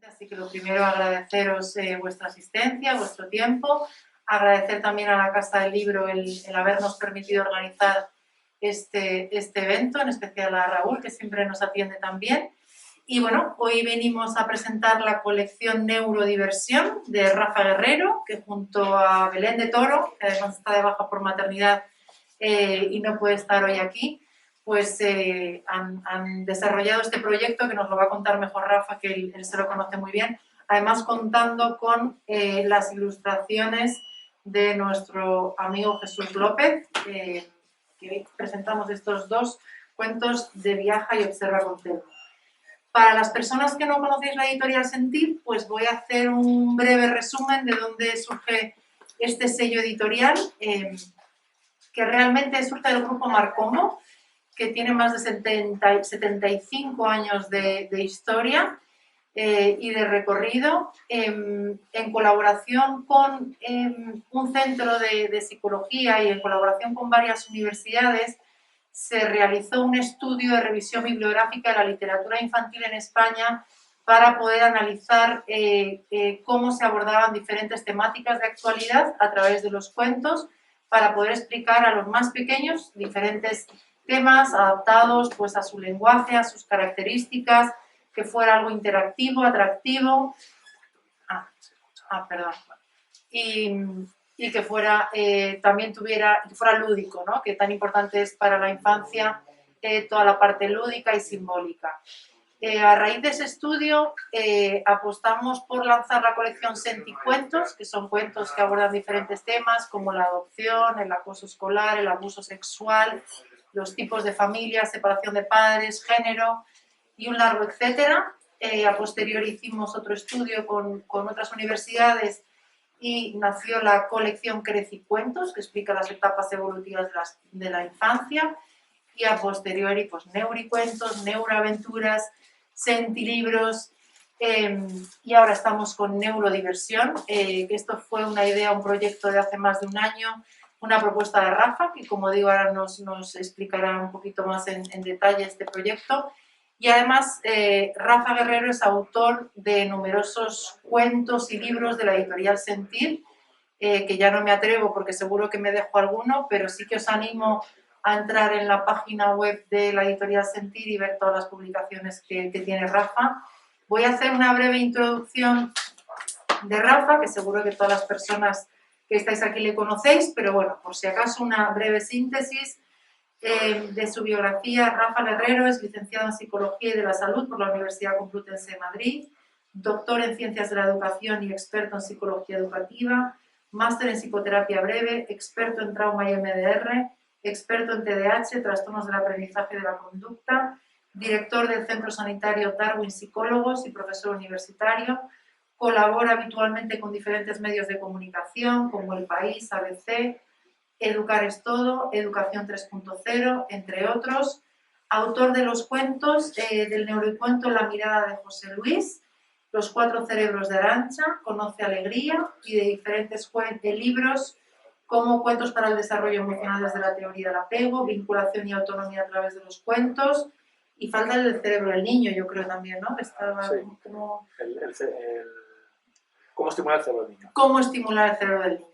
Así que lo primero, agradeceros vuestra asistencia, vuestro tiempo, agradecer también a la Casa del Libro el habernos permitido organizar este evento, en especial a Raúl, que siempre nos atiende tan bien. Y bueno, hoy venimos a presentar la colección Neurodiversión de Rafa Guerrero, que junto a Belén de Toro, que además está de baja por maternidad y no puede estar hoy aquí, pues han desarrollado este proyecto que nos lo va a contar mejor Rafa, que él se lo conoce muy bien, además contando con las ilustraciones de nuestro amigo Jesús López, que hoy presentamos estos dos cuentos de Viaja y Observa con Telmo. Para las personas que no conocéis la editorial Sentir, pues voy a hacer un breve resumen de dónde surge este sello editorial, que realmente surge del grupo Marcomo, que tiene más de 75 años de historia y de recorrido, en colaboración con un centro de psicología y en colaboración con varias universidades, se realizó un estudio de revisión bibliográfica de la literatura infantil en España para poder analizar cómo se abordaban diferentes temáticas de actualidad a través de los cuentos, para poder explicar a los más pequeños diferentes temas adaptados pues, a su lenguaje, a sus características, que fuera algo interactivo, atractivo, perdón, y que fuera, también tuviera, que fuera lúdico, ¿no? Que tan importante es para la infancia toda la parte lúdica y simbólica. A raíz de ese estudio apostamos por lanzar la colección Senticuentos, que son cuentos que abordan diferentes temas como la adopción, el acoso escolar, el abuso sexual, los tipos de familias, separación de padres, género y un largo etcétera. A posteriori hicimos otro estudio con otras universidades y nació la colección Crecicuentos, que explica las etapas evolutivas de la infancia, y a posteriori pues Neuricuentos, Neuroaventuras, Sentilibros, y ahora estamos con Neurodiversión, que esto fue una idea, un proyecto de hace más de un año, una propuesta de Rafa, que como digo ahora nos explicará un poquito más en detalle este proyecto. Y además Rafa Guerrero es autor de numerosos cuentos y libros de la editorial Sentir, que ya no me atrevo porque seguro que me dejo alguno, pero sí que os animo a entrar en la página web de la editorial Sentir y ver todas las publicaciones que tiene Rafa. Voy a hacer una breve introducción de Rafa, que seguro que todas las personas que estáis aquí le conocéis, pero bueno, por si acaso una breve síntesis de su biografía. Rafa Guerrero es licenciado en Psicología y de la Salud por la Universidad Complutense de Madrid, doctor en Ciencias de la Educación y experto en Psicología Educativa, máster en Psicoterapia Breve, experto en Trauma y MDR, experto en TDAH, trastornos del aprendizaje y de la conducta, director del Centro Sanitario Darwin Psicólogos y profesor universitario. Colabora habitualmente con diferentes medios de comunicación como El País, ABC, Educar es Todo, Educación 3.0, entre otros. Autor de los cuentos, del neurocuento La mirada de José Luis, Los cuatro cerebros de Arantxa, Conoce Alegría, y de diferentes libros como Cuentos para el desarrollo emocional desde la teoría del apego, Vinculación y autonomía a través de los cuentos, y falta el cerebro del niño, yo creo también, ¿no? Estaba sí. como... ¿Cómo estimular el cerebro del niño? ¿Cómo estimular el cerebro del niño?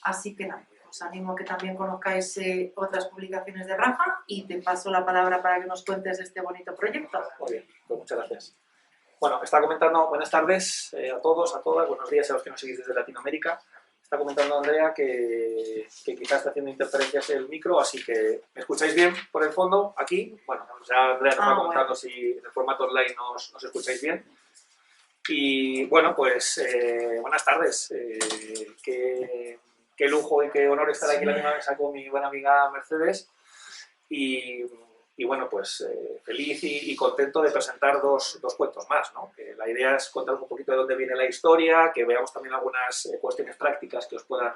Así que nada, os animo a que también conozcáis otras publicaciones de Rafa y te paso la palabra para que nos cuentes este bonito proyecto. Muy bien, pues muchas gracias. Bueno, está comentando, buenas tardes a todos, a todas, buenos días a los que nos seguís desde Latinoamérica. Está comentando Andrea que quizás está haciendo interferencias el micro, así que ¿me escucháis bien por el fondo aquí? Bueno, ya Andrea nos va comentando si en el formato online nos escucháis bien. Y bueno, pues buenas tardes. Qué lujo y qué honor estar aquí en la misma mesa con mi buena amiga Mercedes. Y bueno, pues feliz y contento de presentar dos cuentos más, ¿no? La idea es contaros un poquito de dónde viene la historia, que veamos también algunas cuestiones prácticas que os puedan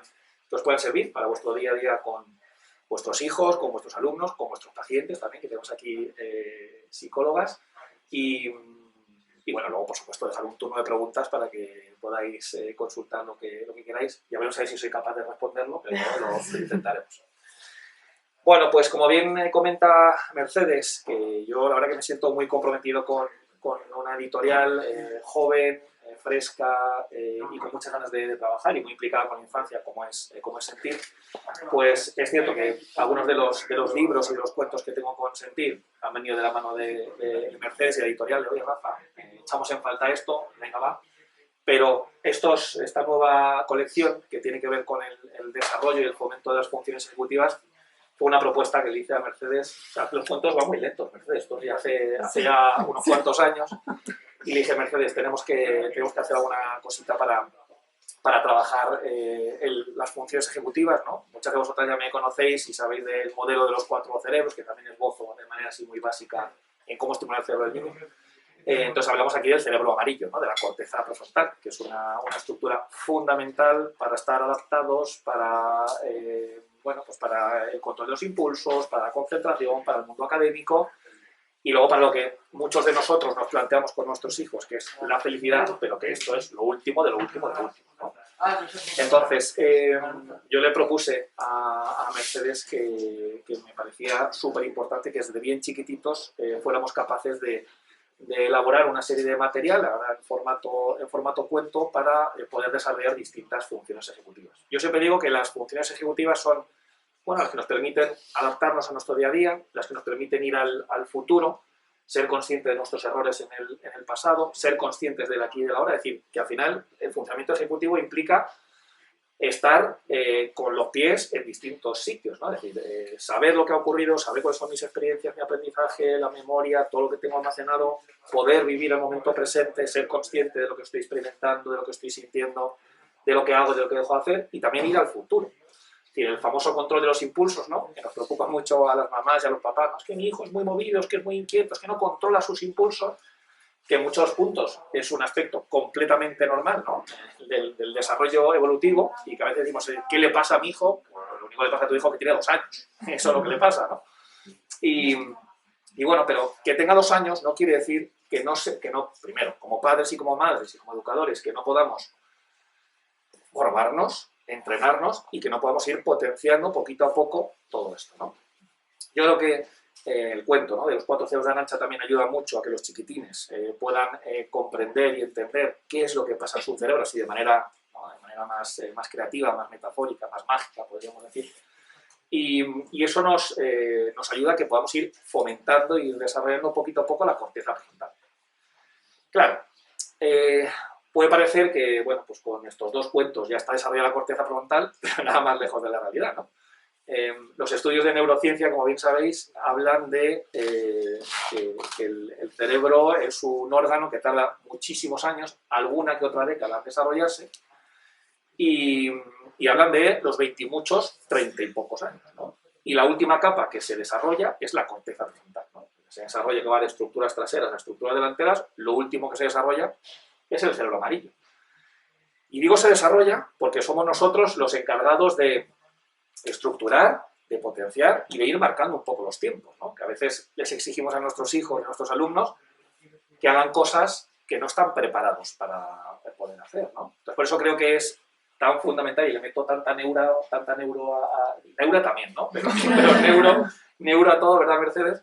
servir para vuestro día a día con vuestros hijos, con vuestros alumnos, con vuestros pacientes también, que tenemos aquí psicólogas. Y bueno, luego por supuesto dejar un turno de preguntas para que podáis consultar lo que queráis. Ya veremos a ver si soy capaz de responderlo, pero lo intentaremos. Bueno, pues como bien comenta Mercedes, que yo la verdad que me siento muy comprometido con con una editorial joven, fresca y con muchas ganas de trabajar y muy implicada con la infancia, como es Sentir, pues es cierto que algunos de los libros y de los cuentos que tengo con Sentir han venido de la mano de Mercedes y la editorial de oye, Rafa, echamos en falta esto, venga, va. Pero esta nueva colección, que tiene que ver con el desarrollo y el fomento de las funciones ejecutivas, fue una propuesta que le hice a Mercedes. O sea, los cuentos van muy lentos, Mercedes, esto ya hace ya unos cuantos años. Y le dije, Mercedes, tenemos que hacer alguna cosita para trabajar las funciones ejecutivas, ¿no? Muchas de vosotras ya me conocéis y sabéis del modelo de los 4 cerebros, que también esbozo de manera así muy básica en cómo estimular el cerebro del niño. Entonces hablamos aquí del cerebro amarillo, ¿no? De la corteza prefrontal, que es una estructura fundamental para estar adaptados, para el control de los impulsos, para la concentración, para el mundo académico y luego para lo que muchos de nosotros nos planteamos con nuestros hijos, que es la felicidad, pero que esto es lo último de lo último de lo último, ¿no? Entonces, yo le propuse a Mercedes que me parecía súper importante que desde bien chiquititos fuéramos capaces de elaborar una serie de material ahora en formato cuento para poder desarrollar distintas funciones ejecutivas. Yo siempre digo que las funciones ejecutivas son las que nos permiten adaptarnos a nuestro día a día, las que nos permiten ir al futuro, ser conscientes de nuestros errores en el pasado, ser conscientes del aquí y de la ahora, es decir, que al final el funcionamiento ejecutivo implica estar con los pies en distintos sitios, ¿no? Es decir, saber lo que ha ocurrido, saber cuáles son mis experiencias, mi aprendizaje, la memoria, todo lo que tengo almacenado, poder vivir el momento presente, ser consciente de lo que estoy experimentando, de lo que estoy sintiendo, de lo que hago, de lo que dejo de hacer, y también ir al futuro. Es decir, el famoso control de los impulsos, ¿no? Que nos preocupa mucho a las mamás y a los papás, ¿no? Es que mi hijo es muy movido, es que es muy inquieto, es que no controla sus impulsos, que en muchos puntos es un aspecto completamente normal, ¿no? del desarrollo evolutivo, y que a veces decimos, ¿qué le pasa a mi hijo? Pues lo único que le pasa a tu hijo es que tiene 2 años, eso es lo que le pasa, ¿no? Y bueno, pero que tenga 2 años no quiere decir que no, primero, como padres y como madres y como educadores, que no podamos formarnos, entrenarnos y que no podamos ir potenciando poquito a poco todo esto, ¿no? Yo creo que el cuento, ¿no? De los 4 cerebros de Arantxa también ayuda mucho a que los chiquitines puedan comprender y entender qué es lo que pasa en su cerebro, así de manera más creativa, más metafórica, más mágica, podríamos decir. Y eso nos ayuda a que podamos ir fomentando y desarrollando poquito a poco la corteza prefrontal. Claro, puede parecer que, bueno, pues con estos 2 cuentos ya está desarrollada la corteza prefrontal, pero nada más lejos de la realidad, ¿no? Los estudios de neurociencia, como bien sabéis, hablan de que el cerebro es un órgano que tarda muchísimos años, alguna que otra década, en desarrollarse, y hablan de los 20 y muchos, 30 y pocos años, ¿no? Y la última capa que se desarrolla es la corteza prefrontal, ¿no? Se desarrolla, que va de estructuras traseras a estructuras delanteras, lo último que se desarrolla es el cerebro amarillo. Y digo se desarrolla porque somos nosotros los encargados de estructurar, de potenciar y de ir marcando un poco los tiempos, ¿no? Que a veces les exigimos a nuestros hijos y a nuestros alumnos que hagan cosas que no están preparados para poder hacer, ¿no? Entonces, por eso creo que es tan fundamental, y le meto tanta neura neura también, ¿no? Pero neuro a todo, ¿verdad, Mercedes?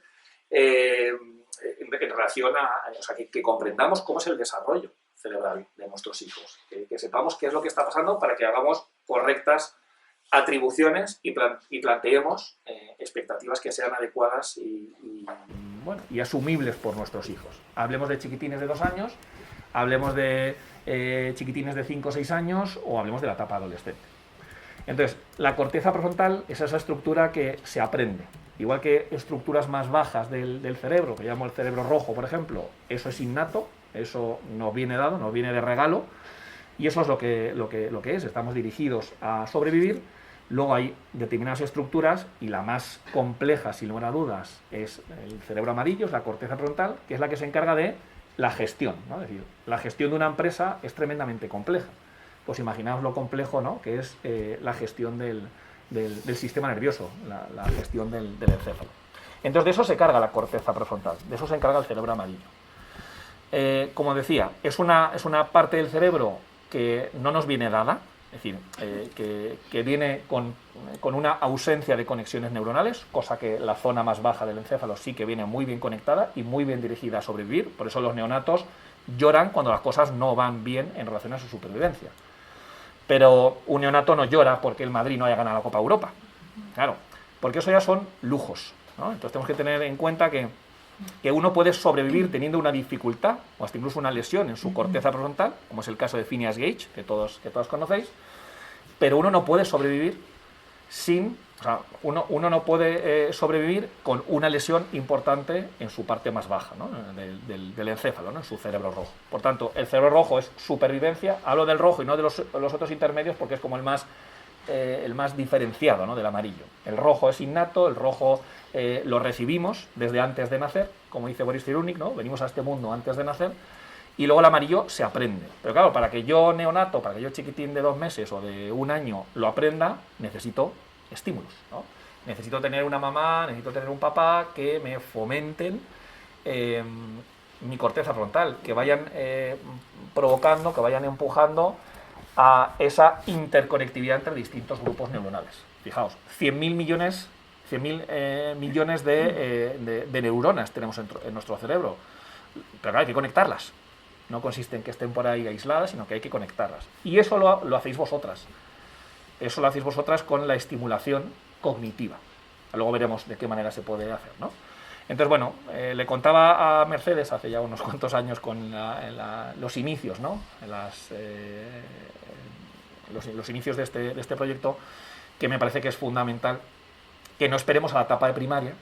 En relación o sea, que comprendamos cómo es el desarrollo cerebral de nuestros hijos, que sepamos qué es lo que está pasando para que hagamos correctas atribuciones y planteemos expectativas que sean adecuadas y asumibles por nuestros hijos. Hablemos de chiquitines de 2 años, hablemos de chiquitines de 5 o 6 años, o hablemos de la etapa adolescente. Entonces, la corteza prefrontal es esa estructura que se aprende. Igual que estructuras más bajas del cerebro, que llamo el cerebro rojo, por ejemplo, eso es innato, eso nos viene dado, nos viene de regalo, y eso es lo que es, estamos dirigidos a sobrevivir. Luego hay determinadas estructuras, y la más compleja, sin lugar a dudas, es el cerebro amarillo, es la corteza frontal, que es la que se encarga de la gestión, ¿no? Es decir, la gestión de una empresa es tremendamente compleja. Pues imaginaos lo complejo, ¿no?, que es la gestión del sistema nervioso, la gestión del encéfalo. Entonces de eso se carga la corteza prefrontal, de eso se encarga el cerebro amarillo. Como decía, es una parte del cerebro que no nos viene dada, Es decir, que viene con una ausencia de conexiones neuronales, cosa que la zona más baja del encéfalo sí que viene muy bien conectada y muy bien dirigida a sobrevivir. Por eso los neonatos lloran cuando las cosas no van bien en relación a su supervivencia. Pero un neonato no llora porque el Madrid no haya ganado la Copa Europa. Claro, porque eso ya son lujos, ¿no? Entonces tenemos que tener en cuenta que uno puede sobrevivir teniendo una dificultad o hasta incluso una lesión en su corteza prefrontal, como es el caso de Phineas Gage, que todos conocéis, pero uno no puede sobrevivir uno no puede sobrevivir con una lesión importante en su parte más baja, ¿no? del encéfalo, ¿no? En su cerebro rojo. Por tanto, el cerebro rojo es supervivencia. Hablo del rojo y no de los otros intermedios porque es como el más diferenciado, ¿no? Del amarillo. El rojo es innato, el rojo lo recibimos desde antes de nacer, como dice Boris Cyrulnik, ¿no? Venimos a este mundo antes de nacer, y luego el amarillo se aprende. Pero claro, para que yo neonato, para que yo chiquitín de 2 meses o de 1 año lo aprenda, necesito estímulos, ¿no? Necesito tener una mamá, necesito tener un papá que me fomenten mi corteza frontal, que vayan provocando, que vayan empujando a esa interconectividad entre distintos grupos neuronales. Fijaos, 100.000 millones de neuronas tenemos en nuestro cerebro, pero claro, hay que conectarlas. No consiste en que estén por ahí aisladas, sino que hay que conectarlas. Y eso lo hacéis vosotras. Eso lo hacéis vosotras con la estimulación cognitiva. Luego veremos de qué manera se puede hacer, ¿no? Entonces, bueno, le contaba a Mercedes hace ya unos cuantos años con los inicios, ¿no? Los inicios de este proyecto, que me parece que es fundamental que no esperemos a la etapa de primaria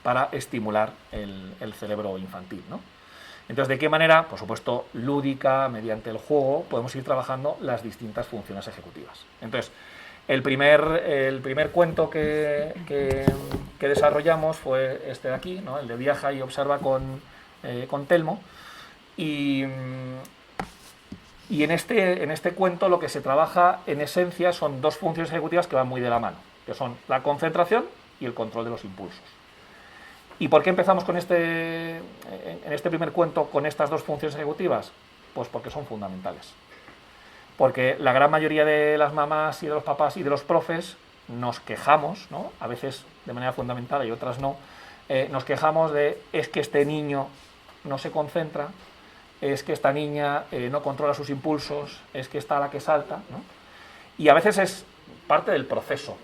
para estimular el cerebro infantil, ¿no? Entonces, ¿de qué manera? Por supuesto, lúdica, mediante el juego, podemos ir trabajando las distintas funciones ejecutivas. Entonces, el primer cuento que desarrollamos fue este de aquí, ¿no? El de Viaja y observa con Telmo. Y en este cuento lo que se trabaja en esencia son 2 funciones ejecutivas que van muy de la mano, que son la concentración y el control de los impulsos. ¿Y por qué empezamos en este primer cuento con estas 2 funciones ejecutivas? Pues porque son fundamentales. Porque la gran mayoría de las mamás y de los papás y de los profes nos quejamos, ¿no? A veces de manera fundamental y otras no, nos quejamos de es que este niño no se concentra, es que esta niña no controla sus impulsos, es que está la que salta, ¿no? Y a veces es parte del proceso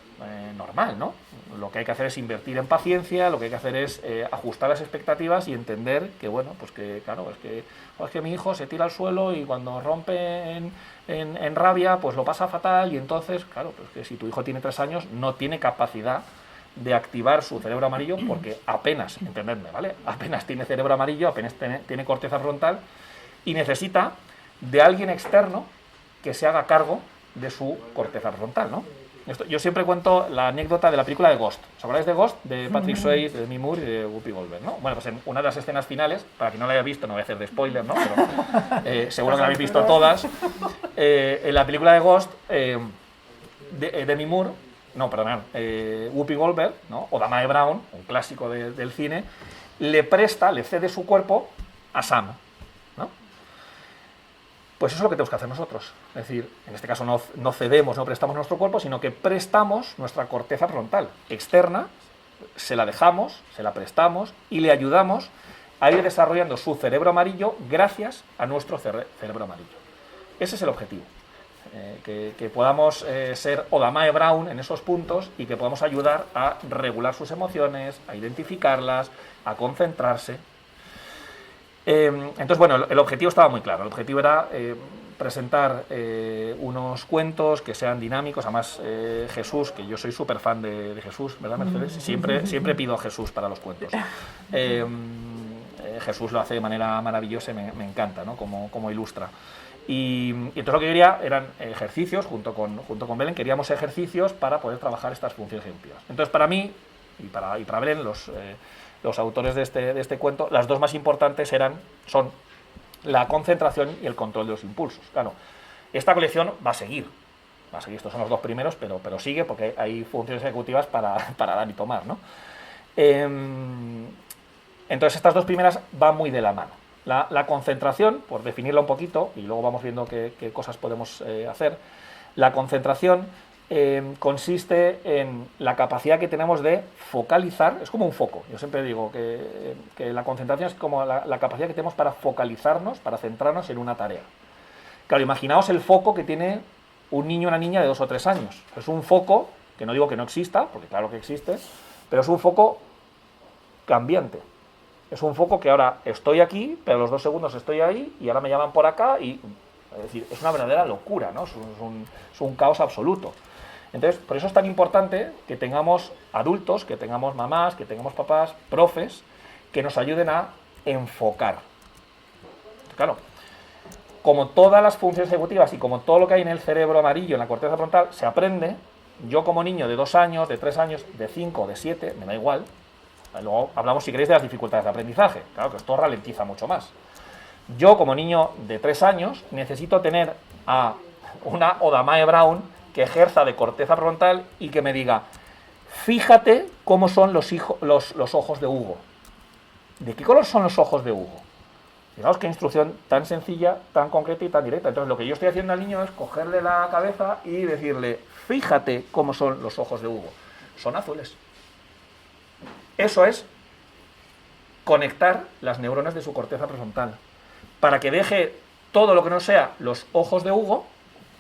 normal, ¿no? Lo que hay que hacer es invertir en paciencia, lo que hay que hacer es ajustar las expectativas y entender que, bueno, pues que, claro, es que mi hijo se tira al suelo y cuando rompe en rabia, pues lo pasa fatal y entonces, claro, pues que si tu hijo tiene 3 años no tiene capacidad de activar su cerebro amarillo porque apenas, entendedme, ¿vale? Apenas tiene cerebro amarillo, apenas tiene corteza frontal y necesita de alguien externo que se haga cargo de su corteza frontal, ¿no? Yo siempre cuento la anécdota de la película de Ghost. ¿Os acordáis de Ghost? De Patrick Swayze, de Demi Moore y de Whoopi Goldberg, ¿no? Bueno, pues en una de las escenas finales, para quien no la haya visto, no voy a hacer de spoiler, ¿no? Pero seguro que la habéis visto todas. En la película de Ghost, Demi Moore, Whoopi Goldberg, ¿no? O Damae Brown, un clásico del cine, le cede su cuerpo a Sam, ¿no? Pues eso es lo que tenemos que hacer nosotros. Es decir, en este caso no cedemos, no prestamos nuestro cuerpo, sino que prestamos nuestra corteza frontal externa, se la dejamos, se la prestamos y le ayudamos a ir desarrollando su cerebro amarillo gracias a nuestro cerebro amarillo. Ese es el objetivo. Que podamos ser Damae Brown en esos puntos y que podamos ayudar a regular sus emociones, a identificarlas, a concentrarse. Entonces, bueno, el objetivo estaba muy claro. El objetivo era presentar unos cuentos que sean dinámicos. Además, Jesús, que yo soy súper fan de Jesús, ¿verdad, Mercedes? Siempre pido a Jesús para los cuentos. Jesús lo hace de manera maravillosa y me encanta, ¿no? Como ilustra. Y entonces lo que quería eran ejercicios, junto con Belén, queríamos ejercicios para poder trabajar estas funciones ejecutivas. Entonces, para mí y para Belén, los autores de este cuento, las 2 más importantes son la concentración y el control de los impulsos. Claro, esta colección va a seguir, estos son los 2 primeros, pero sigue porque hay funciones ejecutivas para dar y tomar, ¿no? Entonces estas 2 primeras van muy de la mano. La concentración, por definirla un poquito, y luego vamos viendo qué cosas podemos hacer, La concentración consiste en la capacidad que tenemos de focalizar, es como un foco. Yo siempre digo que la concentración es como la capacidad que tenemos para focalizarnos, para centrarnos en una tarea. Claro, imaginaos el foco que tiene un niño o una niña de 2 o 3 años. Es un foco, que no digo que no exista, porque claro que existe, pero es un foco cambiante. Es un foco que ahora estoy aquí, pero a los 2 segundos estoy ahí, y ahora me llaman por acá, y es decir, es una verdadera locura, ¿no? Es un caos absoluto. Entonces, por eso es tan importante que tengamos adultos, que tengamos mamás, que tengamos papás, profes, que nos ayuden a enfocar. Claro, como todas las funciones ejecutivas y como todo lo que hay en el cerebro amarillo, en la corteza frontal, se aprende, yo como niño de 2 años, de 3 años, de 5, de 7, me da igual. Luego hablamos, si queréis, de las dificultades de aprendizaje. Claro que esto ralentiza mucho más. Yo, como niño de 3 años, necesito tener a una Odamae Brown que ejerza de corteza frontal y que me diga, fíjate cómo son los ojos de Hugo. ¿De qué color son los ojos de Hugo? Fijaos qué instrucción tan sencilla, tan concreta y tan directa. Entonces, lo que yo estoy haciendo al niño es cogerle la cabeza y decirle, fíjate cómo son los ojos de Hugo. Son azules. Eso es conectar las neuronas de su corteza prefrontal para que deje todo lo que no sea los ojos de Hugo,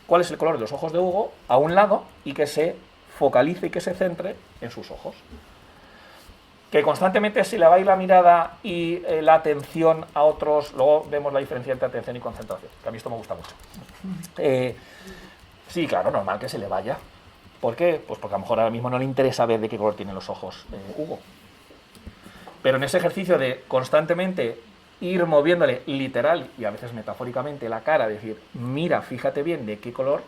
cuál es el color de los ojos de Hugo, a un lado, y que se focalice y que se centre en sus ojos. Que constantemente se le va a ir la mirada y la atención a otros. Luego vemos la diferencia entre atención y concentración, que a mí esto me gusta mucho. Sí, claro, normal que se le vaya. ¿Por qué? Pues porque a lo mejor ahora mismo no le interesa ver de qué color tienen los ojos Hugo. Pero en ese ejercicio de constantemente ir moviéndole literal y a veces metafóricamente la cara, decir, mira, fíjate bien de qué color,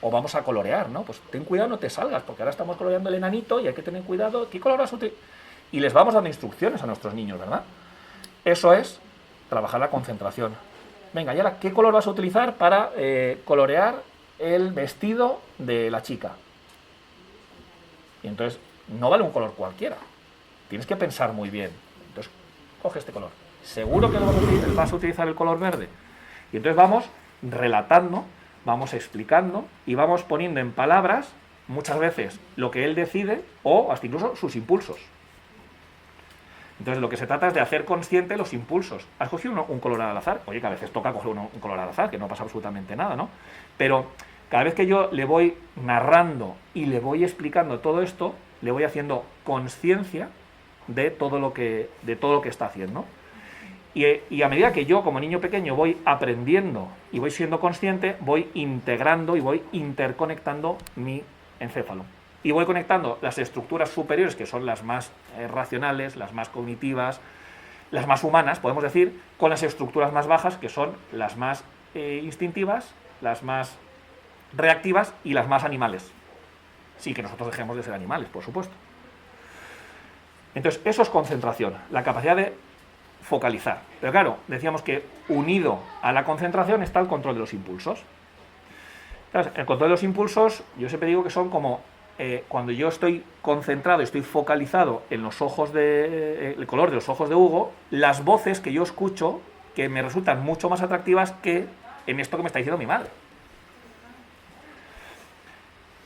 o vamos a colorear, ¿no? Pues ten cuidado, no te salgas, porque ahora estamos coloreando el enanito y hay que tener cuidado, ¿qué color vas a utilizar? Y les vamos dando instrucciones a nuestros niños, ¿verdad? Eso es trabajar la concentración. Venga, y ahora, ¿qué color vas a utilizar para colorear el vestido de la chica? Y entonces, no vale un color cualquiera. Tienes que pensar muy bien. Entonces, coge este color. ¿Seguro que vas a utilizar el color verde? Y entonces vamos relatando, vamos explicando y vamos poniendo en palabras, muchas veces, lo que él decide o hasta incluso sus impulsos. Entonces, lo que se trata es de hacer consciente los impulsos. ¿Has cogido un color al azar? Oye, que a veces toca coger un color al azar, que no pasa absolutamente nada, ¿no? Pero cada vez que yo le voy narrando y le voy explicando todo esto, le voy haciendo conciencia de todo lo que está haciendo. Y a medida que yo, como niño pequeño, voy aprendiendo y voy siendo consciente, voy integrando y voy interconectando mi encéfalo. Y voy conectando las estructuras superiores, que son las más racionales, las más cognitivas, las más humanas, podemos decir, con las estructuras más bajas, que son las más instintivas, las más reactivas y las más animales. Sí, que nosotros dejemos de ser animales, por supuesto. Entonces, eso es concentración, la capacidad de focalizar. Pero claro, decíamos que unido a la concentración está el control de los impulsos. Entonces, el control de los impulsos, yo siempre digo que son como cuando yo estoy concentrado, estoy focalizado en los ojos el color de los ojos de Hugo, las voces que yo escucho que me resultan mucho más atractivas que en esto que me está diciendo mi madre.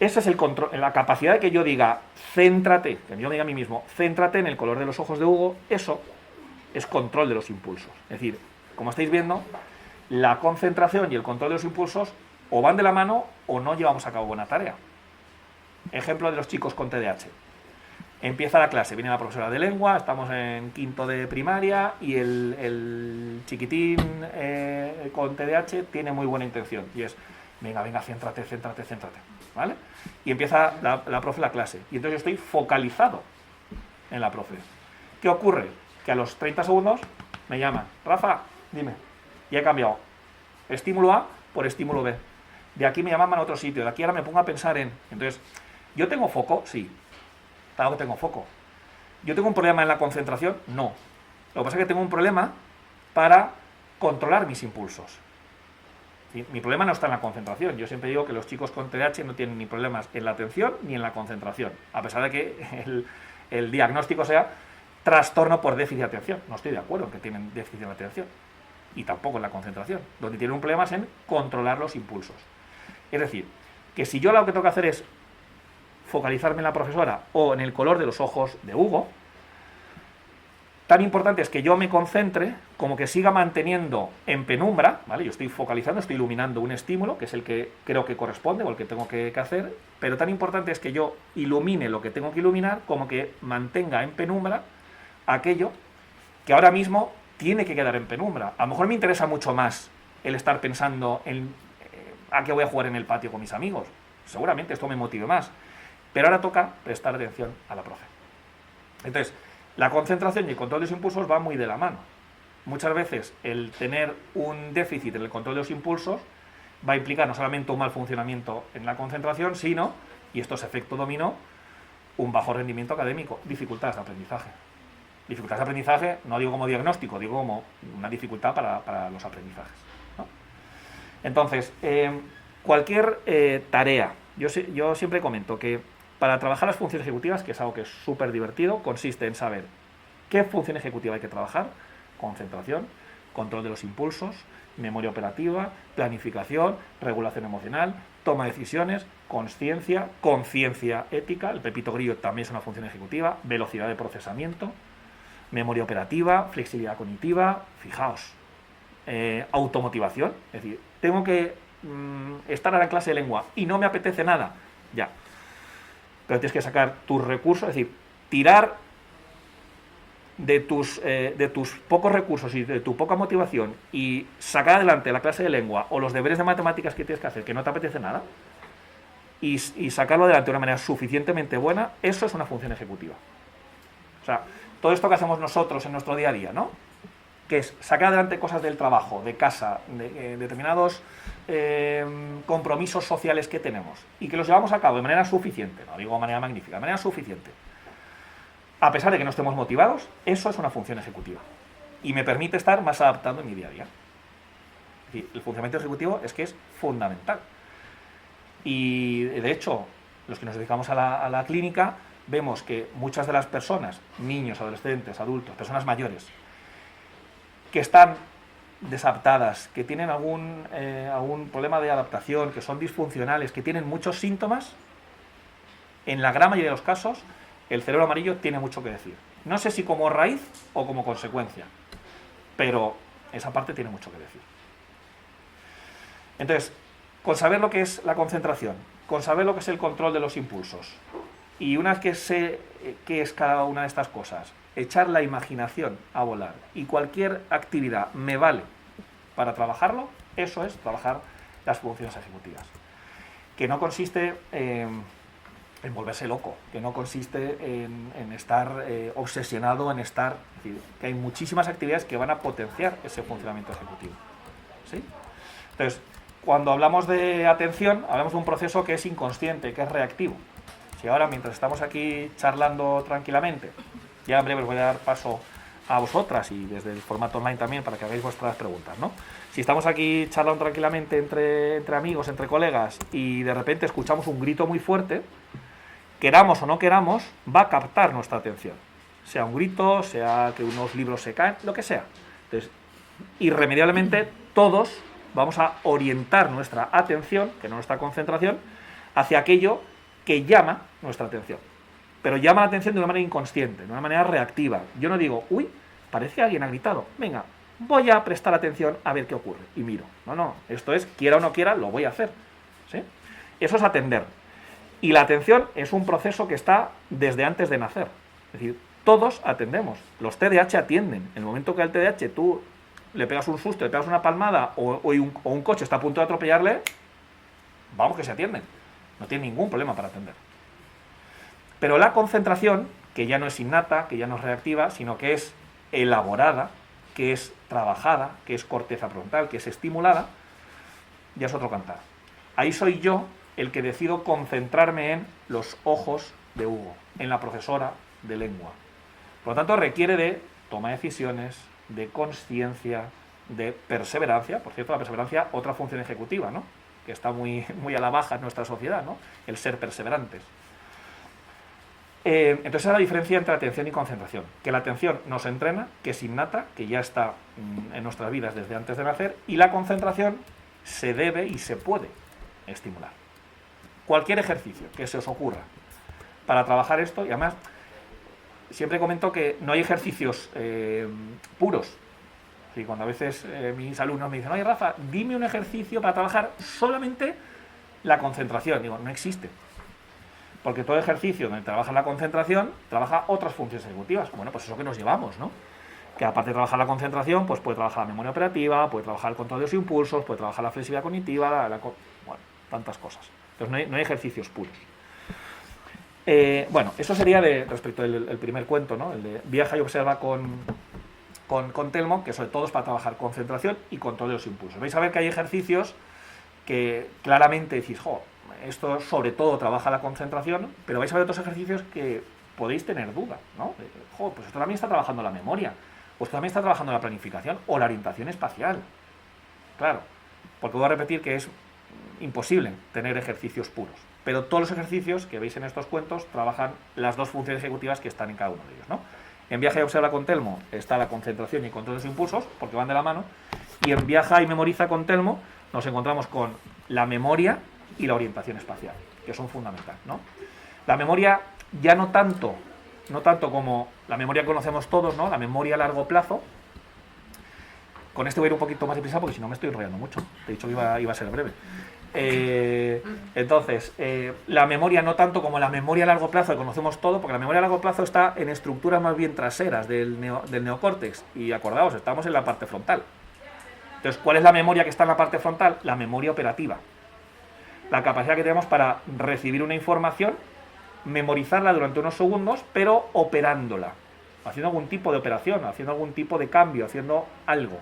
Ese es el control, la capacidad de que yo diga, céntrate, que yo me diga a mí mismo, céntrate en el color de los ojos de Hugo, eso es control de los impulsos. Es decir, como estáis viendo, la concentración y el control de los impulsos o van de la mano o no llevamos a cabo buena tarea. Ejemplo de los chicos con TDAH. Empieza la clase, viene la profesora de lengua, estamos en 5º de primaria y el chiquitín con TDAH tiene muy buena intención y es, venga, céntrate, ¿vale? Y empieza la profe la clase y entonces yo estoy focalizado en la profe. ¿Qué ocurre? Que a los 30 segundos me llaman, Rafa, dime, y he cambiado estímulo A por estímulo B. De aquí me llaman a otro sitio, de aquí ahora me pongo a pensar en... Entonces, ¿yo tengo foco? Sí. Claro que tengo foco. ¿Yo tengo un problema en la concentración? No. Lo que pasa es que tengo un problema para controlar mis impulsos. ¿Sí? Mi problema no está en la concentración. Yo siempre digo que los chicos con TDAH no tienen ni problemas en la atención ni en la concentración, a pesar de que el diagnóstico sea trastorno por déficit de atención. No estoy de acuerdo en que tienen déficit de atención. Y tampoco en la concentración. Donde tienen un problema es en controlar los impulsos. Es decir, que si yo lo que tengo que hacer es focalizarme en la profesora o en el color de los ojos de Hugo, tan importante es que yo me concentre, como que siga manteniendo en penumbra, ¿vale? Yo estoy focalizando, estoy iluminando un estímulo, que es el que creo que corresponde o el que tengo que hacer, pero tan importante es que yo ilumine lo que tengo que iluminar, como que mantenga en penumbra aquello que ahora mismo tiene que quedar en penumbra. A lo mejor me interesa mucho más el estar pensando en a qué voy a jugar en el patio con mis amigos. Seguramente esto me motive más. Pero ahora toca prestar atención a la profe. Entonces, la concentración y el control de los impulsos va muy de la mano. Muchas veces el tener un déficit en el control de los impulsos va a implicar no solamente un mal funcionamiento en la concentración, sino, y esto es efecto dominó, un bajo rendimiento académico, dificultades de aprendizaje. Dificultades de aprendizaje, no digo como diagnóstico, digo como una dificultad para los aprendizajes, ¿no? Entonces, cualquier tarea, yo siempre comento que para trabajar las funciones ejecutivas, que es algo que es súper divertido, consiste en saber qué función ejecutiva hay que trabajar: concentración, control de los impulsos, memoria operativa, planificación, regulación emocional, toma de decisiones, consciencia, conciencia ética, el pepito grillo también es una función ejecutiva, velocidad de procesamiento, memoria operativa, flexibilidad cognitiva, fijaos, automotivación, es decir, tengo que estar en la clase de lengua y no me apetece nada, ya, pero tienes que sacar tus recursos, es decir, tirar de tus pocos recursos y de tu poca motivación y sacar adelante la clase de lengua o los deberes de matemáticas que tienes que hacer, que no te apetece nada, y sacarlo adelante de una manera suficientemente buena, eso es una función ejecutiva. O sea, todo esto que hacemos nosotros en nuestro día a día, ¿no? Que es sacar adelante cosas del trabajo, de casa, de determinados compromisos sociales que tenemos y que los llevamos a cabo de manera suficiente, no digo de manera magnífica, de manera suficiente, a pesar de que no estemos motivados, eso es una función ejecutiva y me permite estar más adaptado en mi día a día. Es decir, el funcionamiento ejecutivo es que es fundamental y de hecho los que nos dedicamos a la clínica vemos que muchas de las personas, niños, adolescentes, adultos, personas mayores, que están desadaptadas, que tienen algún problema de adaptación, que son disfuncionales, que tienen muchos síntomas, en la gran mayoría de los casos, el cerebro amarillo tiene mucho que decir. No sé si como raíz o como consecuencia, pero esa parte tiene mucho que decir. Entonces, con saber lo que es la concentración, con saber lo que es el control de los impulsos, y una vez que sé qué es cada una de estas cosas, echar la imaginación a volar y cualquier actividad me vale para trabajarlo, eso es trabajar las funciones ejecutivas. Que no consiste en volverse loco, que no consiste en estar obsesionado, en estar... Es decir, que hay muchísimas actividades que van a potenciar ese funcionamiento ejecutivo, ¿sí? Entonces, cuando hablamos de atención, hablamos de un proceso que es inconsciente, que es reactivo. Si ahora, mientras estamos aquí charlando tranquilamente, ya en breve os voy a dar paso a vosotras y desde el formato online también para que hagáis vuestras preguntas, ¿no? Si estamos aquí charlando tranquilamente entre amigos, entre colegas, y de repente escuchamos un grito muy fuerte, queramos o no queramos, va a captar nuestra atención. Sea un grito, sea que unos libros se caen, lo que sea. Entonces, irremediablemente todos vamos a orientar nuestra atención, que no nuestra concentración, hacia aquello que llama nuestra atención. Pero llama la atención de una manera inconsciente, de una manera reactiva. Yo no digo, uy, parece que alguien ha gritado, venga, voy a prestar atención a ver qué ocurre, y miro. No, esto es, quiera o no quiera, lo voy a hacer, ¿sí? Eso es atender. Y la atención es un proceso que está desde antes de nacer. Es decir, todos atendemos. Los TDAH atienden. En el momento que al TDAH tú le pegas un susto, le pegas una palmada o un coche está a punto de atropellarle, vamos que se atienden. No tiene ningún problema para atender. Pero la concentración, que ya no es innata, que ya no es reactiva, sino que es elaborada, que es trabajada, que es corteza frontal, que es estimulada, ya es otro cantar. Ahí soy yo el que decido concentrarme en los ojos de Hugo, en la profesora de lengua. Por lo tanto, requiere de toma de decisiones, de consciencia, de perseverancia. Por cierto, la perseverancia, otra función ejecutiva, ¿no? Que está muy a la baja en nuestra sociedad, ¿no? El ser perseverantes. Entonces esa es la diferencia entre atención y concentración. Que la atención nos entrena, que es innata, que ya está en nuestras vidas desde antes de nacer, y la concentración se debe y se puede estimular. cualquier ejercicio que se os ocurra para trabajar esto, y además siempre comento que no hay ejercicios puros. Y cuando a veces mis alumnos me dicen, oye Rafa, dime un ejercicio para trabajar solamente la concentración, digo, no existe. Porque todo ejercicio donde trabaja la concentración, trabaja otras funciones ejecutivas. Bueno, pues eso que nos llevamos, ¿no? Que aparte de trabajar la concentración, pues puede trabajar la memoria operativa, puede trabajar el control de los impulsos, puede trabajar la flexibilidad cognitiva, bueno, tantas cosas. Entonces no hay ejercicios puros. Bueno, eso sería respecto al primer cuento, ¿no? El de viaja y observa con Telmo, que sobre todo es para trabajar concentración y control de los impulsos. Vais a ver que hay ejercicios que claramente decís, jo, esto sobre todo trabaja la concentración, pero vais a ver otros ejercicios que podéis tener duda, ¿no? Jo, pues esto también está trabajando la memoria, o esto también está trabajando la planificación o la orientación espacial. Claro, porque voy a repetir que es imposible tener ejercicios puros, pero todos los ejercicios que veis en estos cuentos trabajan las dos funciones ejecutivas que están en cada uno de ellos, ¿no? En Viaja y observa con Telmo está la concentración y el control de los impulsos, porque van de la mano, y en Viaja y memoriza con Telmo nos encontramos con la memoria y la orientación espacial, que son fundamentales, ¿no? La memoria ya no tanto como la memoria que conocemos todos, ¿no? La memoria a largo plazo. Con esto voy a ir un poquito más deprisa porque si no me estoy enrollando mucho. Te he dicho que iba a ser breve. Entonces, la memoria no tanto como la memoria a largo plazo que conocemos todo, porque la memoria a largo plazo está en estructuras más bien traseras del neocórtex, y acordaos, estamos en la parte frontal. Entonces, ¿cuál es la memoria que está en la parte frontal? La memoria operativa. La capacidad que tenemos para recibir una información, memorizarla durante unos segundos, pero operándola, haciendo algún tipo de operación, haciendo algún tipo de cambio, haciendo algo.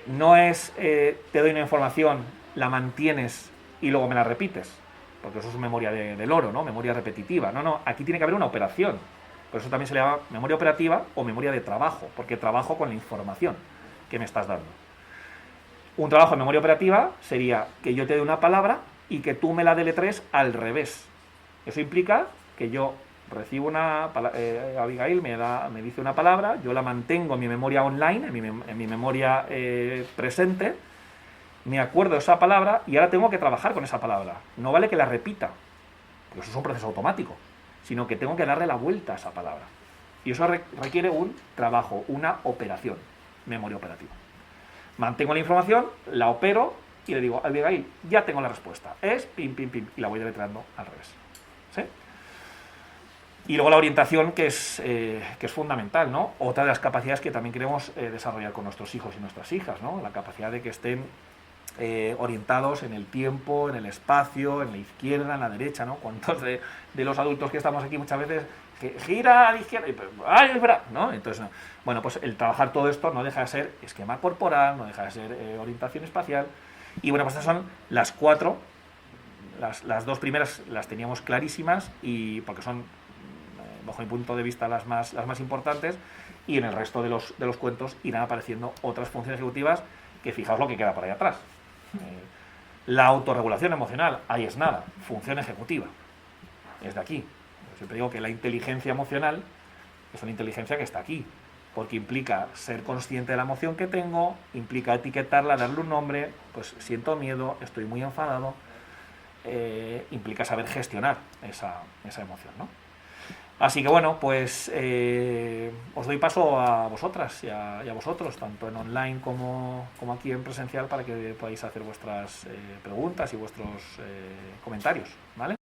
No es te doy una información, la mantienes y luego me la repites, porque eso es memoria de loro, ¿no? Memoria repetitiva. No, aquí tiene que haber una operación. Por eso también se le llama memoria operativa o memoria de trabajo, porque trabajo con la información que me estás dando. Un trabajo de memoria operativa sería que yo te dé una palabra y que tú me la deletres al revés. Eso implica que yo recibo Abigail me dice una palabra, yo la mantengo en mi memoria online, en mi memoria presente, me acuerdo de esa palabra y ahora tengo que trabajar con esa palabra. No vale que la repita, porque eso es un proceso automático, sino que tengo que darle la vuelta a esa palabra. Y eso requiere un trabajo, una operación, memoria operativa. Mantengo la información, la opero y le digo, Abigail, ya tengo la respuesta. Es pim, pim, pim, y la voy deletreando al revés. ¿Sí? Y luego la orientación, que es fundamental, ¿no? Otra de las capacidades que también queremos desarrollar con nuestros hijos y nuestras hijas, ¿no? La capacidad de que estén orientados en el tiempo, en el espacio, en la izquierda, en la derecha, ¿no? ¿Cuántos de los adultos que estamos aquí muchas veces gira a la izquierda y ¡ay, es verdad! ¿No? Entonces, bueno, pues el trabajar todo esto no deja de ser esquema corporal, no deja de ser orientación espacial. Y bueno, pues estas son las cuatro. Las dos primeras las teníamos clarísimas, y porque son, bajo mi punto de vista, las más importantes, y en el resto de los cuentos irán apareciendo otras funciones ejecutivas que fijaos lo que queda por ahí atrás. La autorregulación emocional, ahí es nada, función ejecutiva, es de aquí. Yo siempre digo que la inteligencia emocional es una inteligencia que está aquí, porque implica ser consciente de la emoción que tengo, implica etiquetarla, darle un nombre, pues siento miedo, estoy muy enfadado, implica saber gestionar esa emoción, ¿no? Así que bueno, pues os doy paso a vosotras y a vosotros, tanto en online como aquí en presencial, para que podáis hacer vuestras preguntas y vuestros comentarios, ¿vale?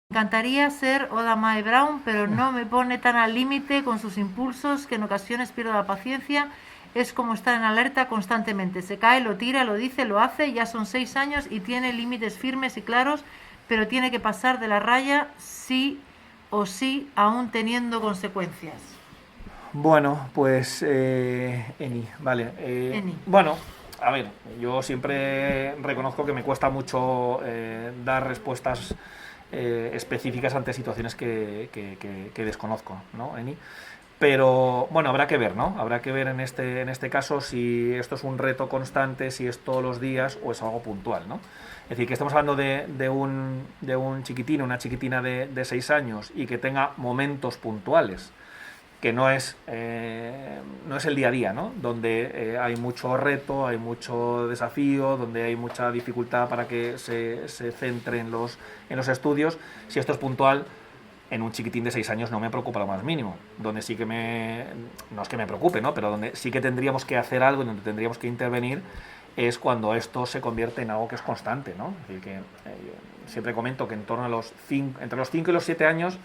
Me encantaría ser Oda Mae Brown, pero no me pone tan al límite con sus impulsos que en ocasiones pierdo la paciencia. Es como estar en alerta constantemente. Se cae, lo tira, lo dice, lo hace. Ya son 6 años y tiene límites firmes y claros, pero tiene que pasar de la raya sí o sí, aún teniendo consecuencias. Bueno, pues Eni, vale. Eni. Bueno, a ver, yo siempre reconozco que me cuesta mucho dar respuestas específicas ante situaciones que desconozco, ¿no, Eni? Pero bueno, habrá que ver, ¿no? Habrá que ver en este caso si esto es un reto constante, si es todos los días o es algo puntual, ¿no? Es decir, que estamos hablando de un chiquitín, una chiquitina de 6 años, y que tenga momentos puntuales, que no es el día a día, ¿no? Donde hay mucho reto, hay mucho desafío, donde hay mucha dificultad para que se centre en los estudios. Si esto es puntual, en un chiquitín de 6 años no me preocupa lo más mínimo. Donde sí que no es que me preocupe, ¿no? Pero donde sí que tendríamos que hacer algo y donde tendríamos que intervenir es cuando esto se convierte en algo que es constante, ¿no? Es decir, que siempre comento que entre los 5 y los 7 años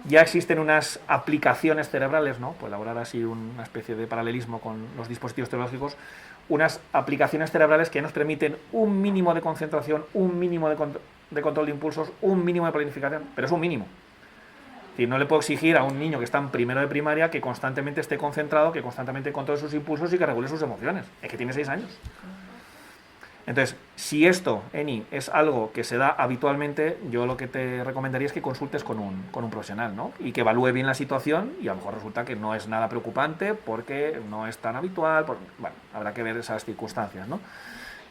ya existen unas aplicaciones cerebrales, ¿no? Pues elaborar así una especie de paralelismo con los dispositivos tecnológicos, unas aplicaciones cerebrales que nos permiten un mínimo de concentración, un mínimo de control de impulsos, un mínimo de planificación, pero es un mínimo. Es decir, no le puedo exigir a un niño que está en primero de primaria que constantemente esté concentrado, que constantemente controle sus impulsos y que regule sus emociones. Es que tiene 6 años. Entonces, si esto, Eni, es algo que se da habitualmente, yo lo que te recomendaría es que consultes con un profesional, ¿no? Y que evalúe bien la situación y a lo mejor resulta que no es nada preocupante porque no es tan habitual. Bueno, habrá que ver esas circunstancias, ¿no?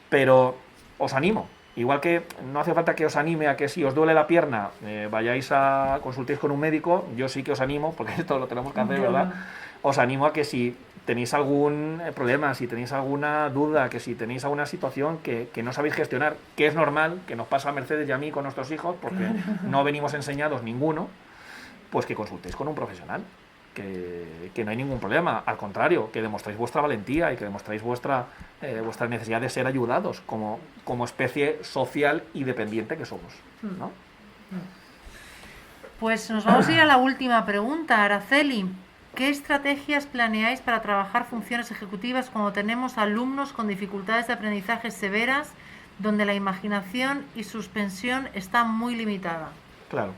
Pero os animo, igual que no hace falta que os anime a que si os duele la pierna vayáis a consultéis con un médico, yo sí que os animo, porque esto lo tenemos que hacer, ¿verdad? Os animo a que si tenéis algún problema, si tenéis alguna duda, que si tenéis alguna situación que no sabéis gestionar, que es normal, que nos pasa a Mercedes y a mí con nuestros hijos, porque no venimos enseñados ninguno, pues que consultéis con un profesional, que no hay ningún problema, al contrario, que demostréis vuestra valentía y que demostréis vuestra necesidad de ser ayudados como especie social y dependiente que somos, ¿no? Pues nos vamos a ir a la última pregunta, Araceli. ¿Qué estrategias planeáis para trabajar funciones ejecutivas cuando tenemos alumnos con dificultades de aprendizaje severas, donde la imaginación y suspensión están muy limitada? Claro.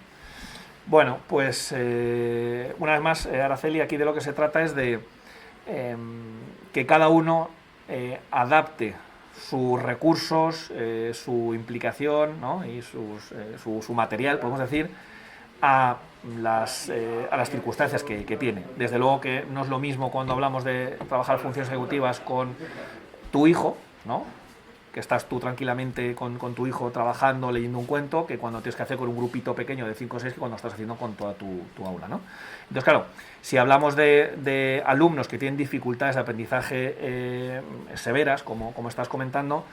Bueno, pues una vez más, Araceli, aquí de lo que se trata es de que cada uno adapte sus recursos, su implicación, ¿no? Y su material, podemos decir, a las circunstancias que tiene. Desde luego que no es lo mismo cuando hablamos de trabajar funciones ejecutivas con tu hijo, ¿no? Que estás tú tranquilamente con tu hijo trabajando, leyendo un cuento, que cuando tienes que hacer con un grupito pequeño de 5 o 6 que cuando estás haciendo con toda tu aula, ¿no? Entonces, claro, si hablamos de alumnos que tienen dificultades de aprendizaje severas, como estás comentando,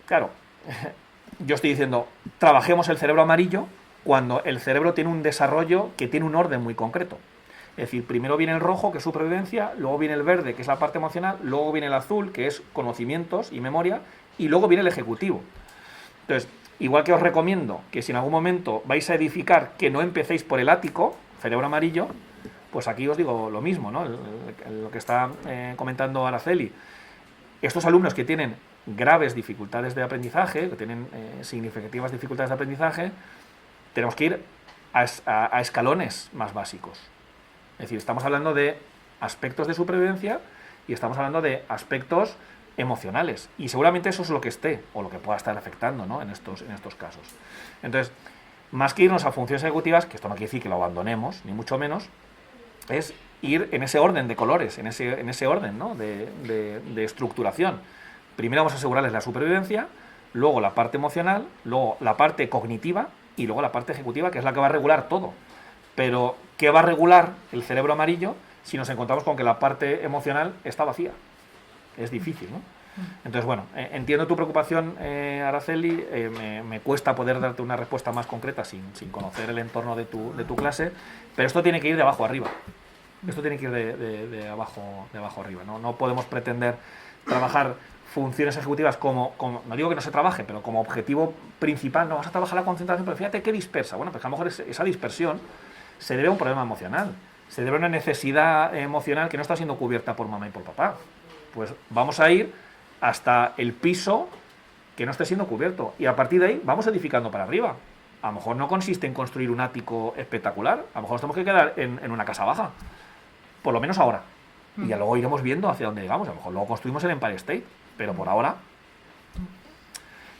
claro, yo estoy diciendo, trabajemos el cerebro amarillo cuando el cerebro tiene un desarrollo que tiene un orden muy concreto. Es decir, primero viene el rojo, que es supervivencia, luego viene el verde, que es la parte emocional, luego viene el azul, que es conocimientos y memoria, y luego viene el ejecutivo. Entonces, igual que os recomiendo que si en algún momento vais a edificar, que no empecéis por el ático, cerebro amarillo, pues aquí os digo lo mismo, ¿no? Lo que está comentando Araceli. Estos alumnos que tienen graves dificultades de aprendizaje, que tienen significativas dificultades de aprendizaje, tenemos que ir a escalones más básicos. Es decir, estamos hablando de aspectos de supervivencia y estamos hablando de aspectos emocionales. Y seguramente eso es lo que esté o lo que pueda estar afectando, ¿no? en estos casos. Entonces, más que irnos a funciones ejecutivas, que esto no quiere decir que lo abandonemos, ni mucho menos, es ir en ese orden de colores, en ese orden, ¿no? de estructuración. Primero vamos a asegurarles la supervivencia, luego la parte emocional, luego la parte cognitiva, y luego la parte ejecutiva, que es la que va a regular todo. Pero, ¿qué va a regular el cerebro amarillo si nos encontramos con que la parte emocional está vacía? Es difícil, ¿no? Entonces, bueno, entiendo tu preocupación, Araceli, me cuesta poder darte una respuesta más concreta sin conocer el entorno de tu clase, pero esto tiene que ir de abajo arriba. Esto tiene que ir de abajo arriba, ¿no? No podemos pretender trabajar funciones ejecutivas como, no digo que no se trabaje, pero como objetivo principal, no vas a trabajar la concentración, pero fíjate qué dispersa. Bueno, pues a lo mejor esa dispersión se debe a un problema emocional, se debe a una necesidad emocional que no está siendo cubierta por mamá y por papá. Pues vamos a ir hasta el piso que no esté siendo cubierto y a partir de ahí vamos edificando para arriba. A lo mejor no consiste en construir un ático espectacular, a lo mejor nos tenemos que quedar en una casa baja, por lo menos ahora. Y ya luego iremos viendo hacia dónde llegamos, a lo mejor luego construimos el Empire State. Pero por ahora.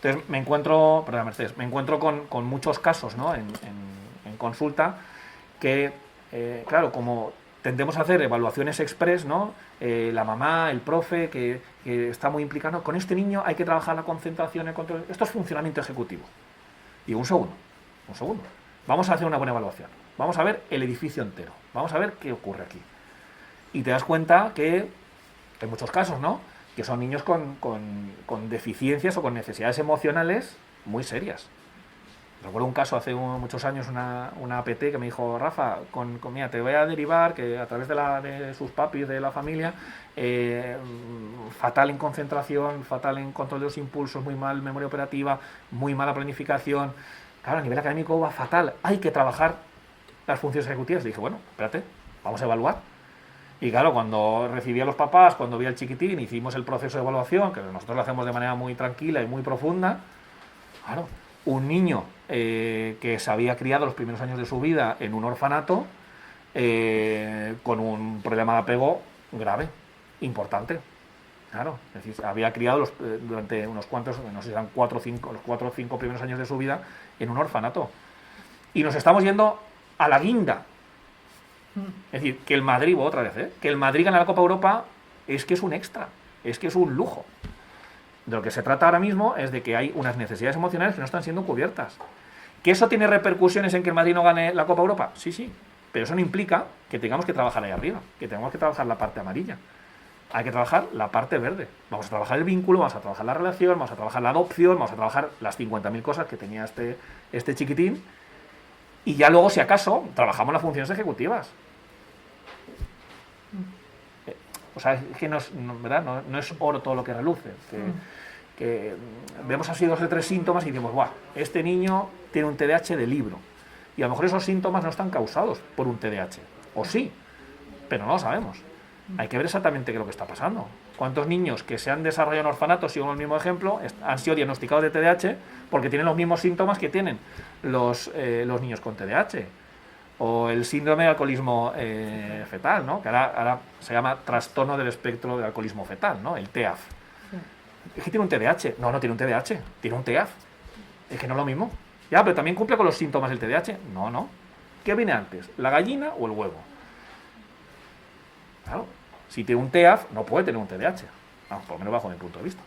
Entonces me encuentro con muchos casos, ¿no? en consulta que, claro, como tendemos a hacer evaluaciones express, ¿no? La mamá, el profe, que está muy implicado, con este niño hay que trabajar la concentración, el control. Esto es funcionamiento ejecutivo. Y un segundo. Vamos a hacer una buena evaluación. vamos a ver el edificio entero, vamos a ver qué ocurre aquí. Y te das cuenta que, en muchos casos, ¿no?, que son niños con deficiencias o con necesidades emocionales muy serias. Recuerdo un caso hace muchos años, una APT que me dijo, Rafa, mira, te voy a derivar que a través de sus papis, de la familia, fatal en concentración, fatal en control de los impulsos, muy mal memoria operativa, muy mala planificación. Claro, a nivel académico va fatal, hay que trabajar las funciones ejecutivas. Y dije, bueno, espérate, vamos a evaluar. Y claro, cuando recibí a los papás, cuando vi al chiquitín, hicimos el proceso de evaluación, que nosotros lo hacemos de manera muy tranquila y muy profunda. Claro, un niño que se había criado los primeros años de su vida en un orfanato con un problema de apego grave, importante. Claro, es decir, había criado durante unos cuantos, no sé si eran 4 o 5 primeros años de su vida en un orfanato. Y nos estamos yendo a la guinda. Es decir, que el Madrid, otra vez, que el Madrid gane la Copa Europa es que es un extra, es que es un lujo. De lo que se trata ahora mismo es de que hay unas necesidades emocionales que no están siendo cubiertas. ¿Que eso tiene repercusiones en que el Madrid no gane la Copa Europa? Sí, sí, pero eso no implica que tengamos que trabajar ahí arriba, que tengamos que trabajar la parte amarilla. Hay que trabajar la parte verde. Vamos a trabajar el vínculo, vamos a trabajar la relación, vamos a trabajar la adopción, vamos a trabajar las 50.000 cosas que tenía este chiquitín. Y ya luego, si acaso, trabajamos las funciones ejecutivas. O sea, es que ¿verdad? No es oro todo lo que reluce. Que vemos así 2 o 3 síntomas y decimos, ¡buah! Este niño tiene un TDAH de libro. Y a lo mejor esos síntomas no están causados por un TDAH. O sí, pero no lo sabemos. Hay que ver exactamente qué es lo que está pasando. ¿Cuántos niños que se han desarrollado en orfanatos, sigo el mismo ejemplo, han sido diagnosticados de TDAH porque tienen los mismos síntomas que tienen los niños con TDAH? O el síndrome de alcoholismo fetal, ¿no?, que ahora se llama trastorno del espectro del alcoholismo fetal, ¿no?, el TEAF. Sí. Es que tiene un TDAH. No tiene un TDAH, tiene un TEAF. Es que no es lo mismo. Ya, pero también cumple con los síntomas del TDAH. No. ¿Qué viene antes, la gallina o el huevo? Claro, si tiene un TEAF, no puede tener un TDAH. Vamos, por lo menos bajo mi punto de vista.